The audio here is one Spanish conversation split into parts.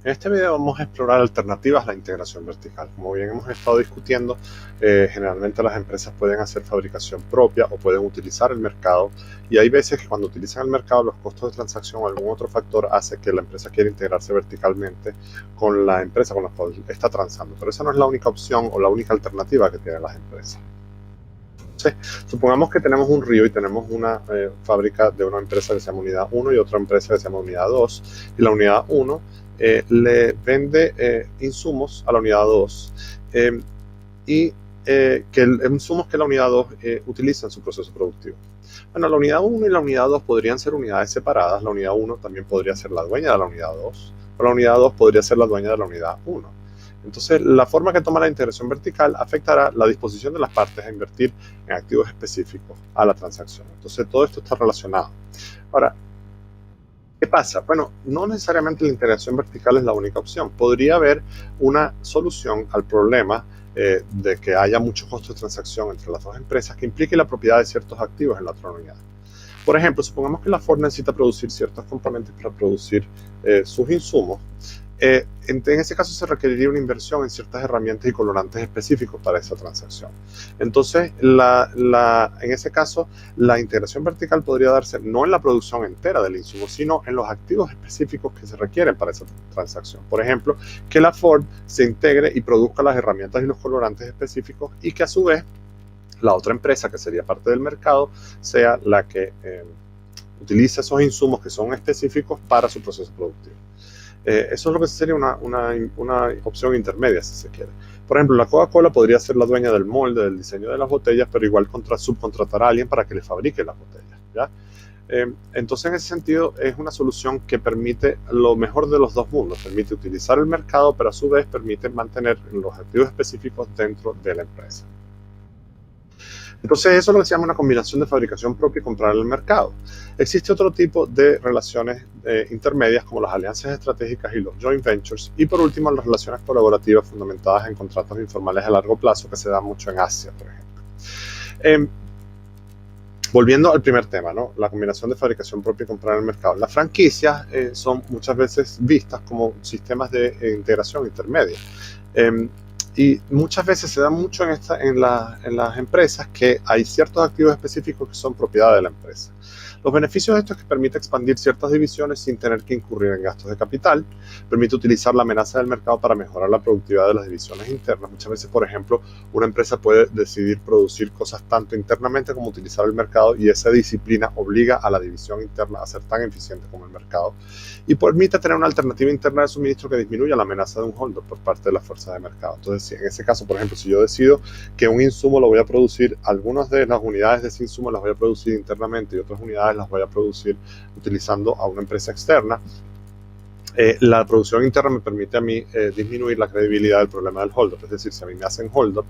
En este video vamos a explorar alternativas a la integración vertical. Como bien hemos estado discutiendo, generalmente las empresas pueden hacer fabricación propia o pueden utilizar el mercado, y hay veces que cuando utilizan el mercado los costos de transacción o algún otro factor hace que la empresa quiera integrarse verticalmente con la empresa con la cual está transando. Pero esa no es la única opción o la única alternativa que tienen las empresas. Entonces, supongamos que tenemos un río y tenemos una fábrica de una empresa que se llama Unidad 1 y otra empresa que se llama Unidad 2, y la Unidad 1 le vende insumos a la Unidad 2 y insumos que la Unidad 2 utiliza en su proceso productivo. Bueno, la Unidad 1 y la Unidad 2 podrían ser unidades separadas. La Unidad 1 también podría ser la dueña de la Unidad 2, o la Unidad 2 podría ser la dueña de la Unidad 1. Entonces, la forma que toma la integración vertical afectará la disposición de las partes a invertir en activos específicos a la transacción. Entonces, todo esto está relacionado. Ahora, ¿qué pasa? Bueno, no necesariamente la integración vertical es la única opción. Podría haber una solución al problema de que haya mucho costo de transacción entre las dos empresas que implique la propiedad de ciertos activos en la otra unidad. Por ejemplo, supongamos que la Ford necesita producir ciertos componentes para producir sus insumos. En ese caso se requeriría una inversión en ciertas herramientas y colorantes específicos para esa transacción. Entonces, en ese caso, la integración vertical podría darse no en la producción entera del insumo, sino en los activos específicos que se requieren para esa transacción. Por ejemplo, que la Ford se integre y produzca las herramientas y los colorantes específicos, y que a su vez la otra empresa, que sería parte del mercado, sea la que utilice esos insumos que son específicos para su proceso productivo. Eso es lo que sería una opción intermedia, si se quiere. Por ejemplo, la Coca-Cola podría ser la dueña del molde, del diseño de las botellas, pero igual subcontratar a alguien para que le fabrique las botellas, ¿ya? Entonces, en ese sentido, es una solución que permite lo mejor de los dos mundos. Permite utilizar el mercado, pero a su vez permite mantener los activos específicos dentro de la empresa. Entonces, eso es lo que se llama una combinación de fabricación propia y comprar en el mercado. Existe otro tipo de relaciones intermedias, como las alianzas estratégicas y los joint ventures, y por último las relaciones colaborativas fundamentadas en contratos informales a largo plazo, que se dan mucho en Asia, por ejemplo. Volviendo al primer tema, ¿no? La combinación de fabricación propia y comprar en el mercado. Las franquicias son muchas veces vistas como sistemas de integración intermedia. Y muchas veces se da mucho en las empresas que hay ciertos activos específicos que son propiedad de la empresa. Los beneficios de esto es que permite expandir ciertas divisiones sin tener que incurrir en gastos de capital, permite utilizar la amenaza del mercado para mejorar la productividad de las divisiones internas. Muchas veces, por ejemplo, una empresa puede decidir producir cosas tanto internamente como utilizar el mercado, y esa disciplina obliga a la división interna a ser tan eficiente como el mercado, y permite tener una alternativa interna de suministro que disminuya la amenaza de un holdup por parte de las fuerzas de mercado. Entonces, si en ese caso, por ejemplo, si yo decido que un insumo lo voy a producir, algunas de las unidades de ese insumo las voy a producir internamente y otras unidades las voy a producir utilizando a una empresa externa, la producción interna me permite a mí disminuir la credibilidad del problema del holdup. Es decir, si a mí me hacen holdup,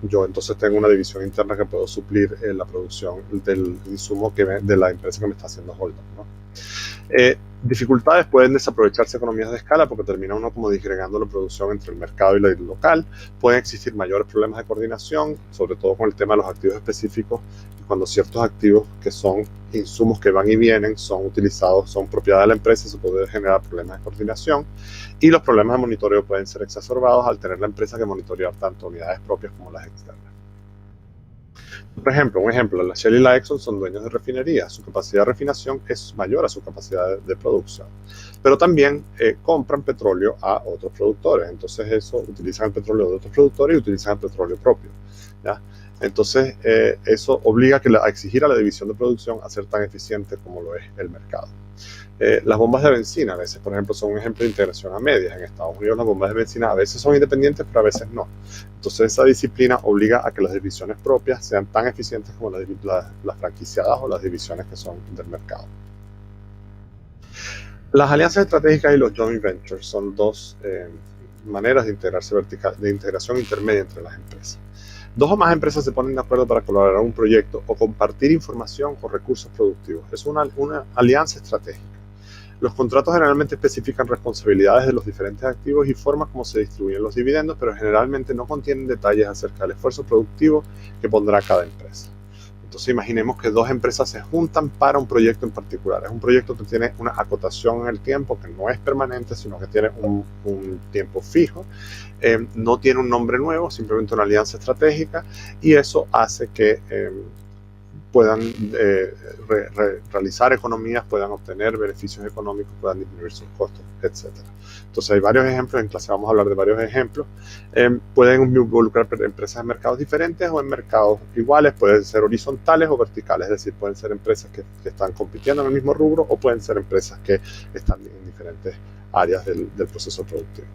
yo entonces tengo una división interna que puedo suplir la producción del insumo de la empresa que me está haciendo holdup, ¿no? Dificultades: pueden desaprovecharse economías de escala porque termina uno como disgregando la producción entre el mercado y el local. Pueden existir mayores problemas de coordinación, sobre todo con el tema de los activos específicos, cuando ciertos activos que son insumos que van y vienen son utilizados, son propiedad de la empresa, se puede generar problemas de coordinación. Y los problemas de monitoreo pueden ser exacerbados al tener la empresa que monitorear tanto unidades propias como las externas. Por ejemplo, la Shell y la Exxon son dueños de refinerías. Su capacidad de refinación es mayor a su capacidad de producción, pero también compran petróleo a otros productores. Entonces, utilizan el petróleo de otros productores y utilizan el petróleo propio, ¿ya? Entonces, eso obliga a exigir a la división de producción a ser tan eficiente como lo es el mercado. Las bombas de benzina a veces, por ejemplo, son un ejemplo de integración a medias. En Estados Unidos las bombas de benzina a veces son independientes, pero a veces no. Entonces, esa disciplina obliga a que las divisiones propias sean tan eficientes como las franquiciadas o las divisiones que son del mercado. Las alianzas estratégicas y los joint ventures son dos maneras de integración intermedia entre las empresas. Dos o más empresas se ponen de acuerdo para colaborar en un proyecto o compartir información o recursos productivos. Es una alianza estratégica. Los contratos generalmente especifican responsabilidades de los diferentes activos y formas como se distribuyen los dividendos, pero generalmente no contienen detalles acerca del esfuerzo productivo que pondrá cada empresa. Entonces imaginemos que dos empresas se juntan para un proyecto en particular. Es un proyecto que tiene una acotación en el tiempo, que no es permanente, sino que tiene un tiempo fijo. No tiene un nombre nuevo, simplemente una alianza estratégica, y eso hace que puedan realizar economías, puedan obtener beneficios económicos, puedan disminuir sus costos, etc. Entonces hay varios ejemplos, en clase vamos a hablar de varios ejemplos. Pueden involucrar empresas en mercados diferentes o en mercados iguales, pueden ser horizontales o verticales, es decir, pueden ser empresas que están compitiendo en el mismo rubro o pueden ser empresas que están en diferentes áreas del proceso productivo.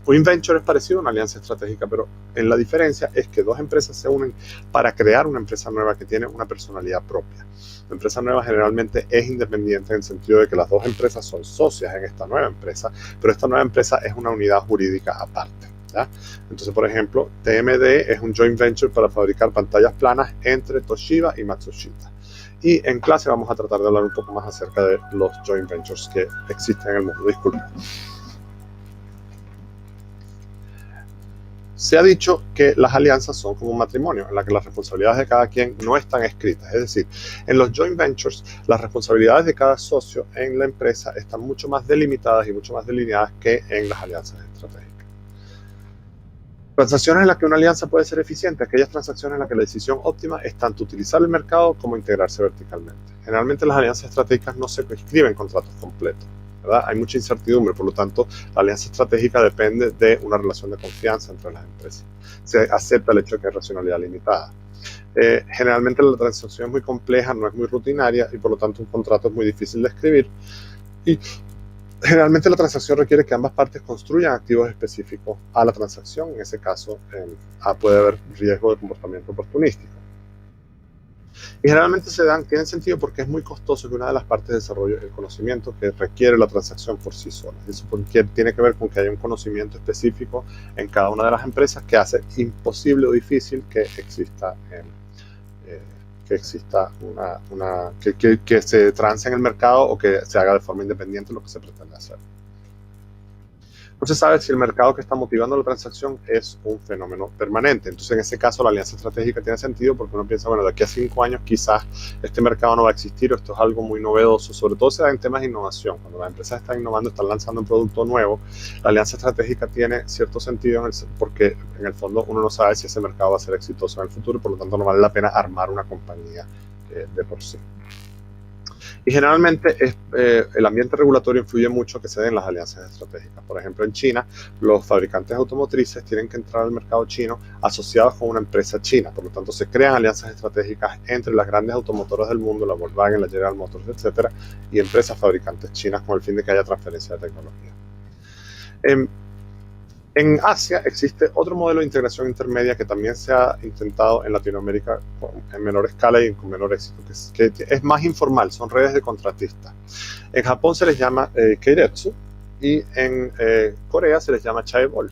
Un venture es parecido a una alianza estratégica, pero la diferencia es que dos empresas se unen para crear una empresa nueva que tiene una personalidad propia. La empresa nueva generalmente es independiente en el sentido de que las dos empresas son socias en esta nueva empresa, pero esta nueva empresa es una unidad jurídica aparte, ¿ya? Entonces, por ejemplo, TMD es un joint venture para fabricar pantallas planas entre Toshiba y Matsushita. Y en clase vamos a tratar de hablar un poco más acerca de los joint ventures que existen en el mundo. Disculpen. Se ha dicho que las alianzas son como un matrimonio, en la que las responsabilidades de cada quien no están escritas. Es decir, en los joint ventures, las responsabilidades de cada socio en la empresa están mucho más delimitadas y mucho más delineadas que en las alianzas estratégicas. Transacciones en las que una alianza puede ser eficiente, aquellas transacciones en las que la decisión óptima es tanto utilizar el mercado como integrarse verticalmente. Generalmente las alianzas estratégicas no se prescriben contratos completos, ¿verdad? Hay mucha incertidumbre, por lo tanto, la alianza estratégica depende de una relación de confianza entre las empresas. Se acepta el hecho de que hay racionalidad limitada. Generalmente la transacción es muy compleja, no es muy rutinaria y por lo tanto un contrato es muy difícil de escribir. Y generalmente la transacción requiere que ambas partes construyan activos específicos a la transacción. En ese caso, puede haber riesgo de comportamiento oportunístico. Y generalmente tienen sentido porque es muy costoso que una de las partes desarrolle el conocimiento que requiere la transacción por sí sola. Eso tiene que ver con que haya un conocimiento específico en cada una de las empresas que hace imposible o difícil que exista que se trance en el mercado o que se haga de forma independiente lo que se pretende hacer. No se sabe si el mercado que está motivando la transacción es un fenómeno permanente. Entonces, en ese caso, la alianza estratégica tiene sentido porque uno piensa, bueno, de aquí a 5 años quizás este mercado no va a existir o esto es algo muy novedoso. Sobre todo se da en temas de innovación. Cuando las empresas están innovando, están lanzando un producto nuevo, la alianza estratégica tiene cierto sentido porque en el fondo uno no sabe si ese mercado va a ser exitoso en el futuro y por lo tanto no vale la pena armar una compañía de por sí. Y generalmente el ambiente regulatorio influye mucho que se den las alianzas estratégicas. Por ejemplo, en China, los fabricantes automotrices tienen que entrar al mercado chino asociados con una empresa china. Por lo tanto, se crean alianzas estratégicas entre las grandes automotoras del mundo, la Volkswagen, la General Motors, etcétera, y empresas fabricantes chinas con el fin de que haya transferencia de tecnología. En Asia existe otro modelo de integración intermedia que también se ha intentado en Latinoamérica en menor escala y con menor éxito, que es más informal, son redes de contratistas. En Japón se les llama Keiretsu y en Corea se les llama Chaebol.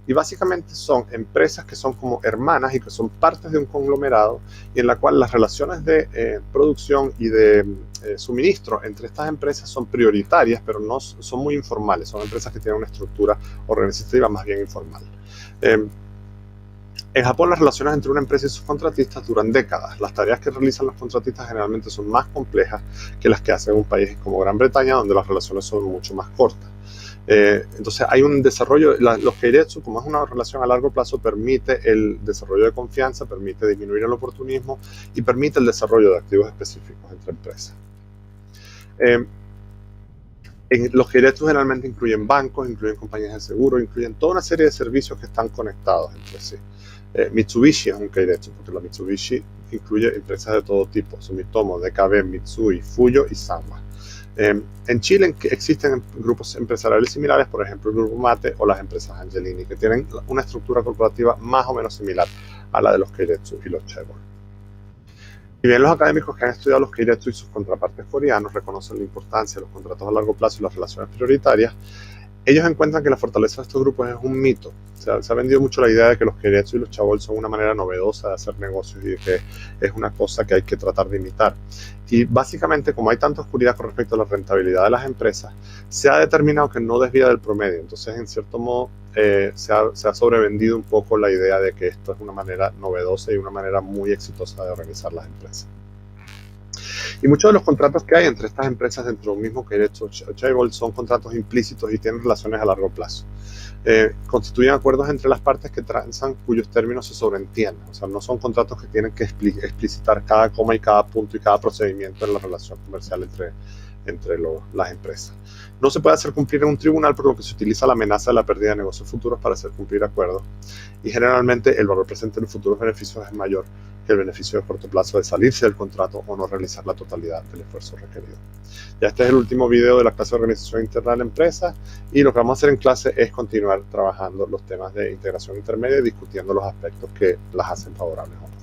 Y básicamente son empresas que son como hermanas y que son partes de un conglomerado y en la cual las relaciones de producción y de suministro entre estas empresas son prioritarias, pero no son muy informales. Son empresas que tienen una estructura organizativa más bien informal. En Japón las relaciones entre una empresa y sus contratistas duran décadas. Las tareas que realizan los contratistas generalmente son más complejas que las que hacen un país como Gran Bretaña, donde las relaciones son mucho más cortas. Entonces hay un desarrollo, los keiretsu, como es una relación a largo plazo, permite el desarrollo de confianza, permite disminuir el oportunismo y permite el desarrollo de activos específicos entre empresas. Los keiretsu generalmente incluyen bancos, incluyen compañías de seguro, incluyen toda una serie de servicios que están conectados entre sí. Mitsubishi es un keiretsu, porque la Mitsubishi incluye empresas de todo tipo, Sumitomo, DKB, Mitsui, Fuyo y Sanwa. En Chile existen grupos empresariales similares, por ejemplo el Grupo Mate o las empresas Angelini, que tienen una estructura corporativa más o menos similar a la de los keiretsu y los chaebol. Si bien los académicos que han estudiado los keiretsu y sus contrapartes coreanos reconocen la importancia de los contratos a largo plazo y las relaciones prioritarias, Ellos encuentran que la fortaleza de estos grupos es un mito. O sea, se ha vendido mucho la idea de que los Keiretsu y los Chaebol son una manera novedosa de hacer negocios y de que es una cosa que hay que tratar de imitar. Y básicamente, como hay tanta oscuridad con respecto a la rentabilidad de las empresas, se ha determinado que no desvía del promedio. Entonces, en cierto modo, se ha sobrevendido un poco la idea de que esto es una manera novedosa y una manera muy exitosa de organizar las empresas. Y muchos de los contratos que hay entre estas empresas dentro de un mismo Keiretsu o Chaebol son contratos implícitos y tienen relaciones a largo plazo. Constituyen acuerdos entre las partes que transan cuyos términos se sobreentienden. O sea, no son contratos que tienen que explicitar cada coma y cada punto y cada procedimiento en la relación comercial entre las empresas. No se puede hacer cumplir en un tribunal, por lo que se utiliza la amenaza de la pérdida de negocios futuros para hacer cumplir acuerdos. Y generalmente el valor presente en los futuros beneficios es mayor que el beneficio de corto plazo de salirse del contrato o no realizar la totalidad del esfuerzo requerido. Ya este es el último video de la clase de organización interna de la empresa, y lo que vamos a hacer en clase es continuar trabajando los temas de integración intermedia y discutiendo los aspectos que las hacen favorables o no.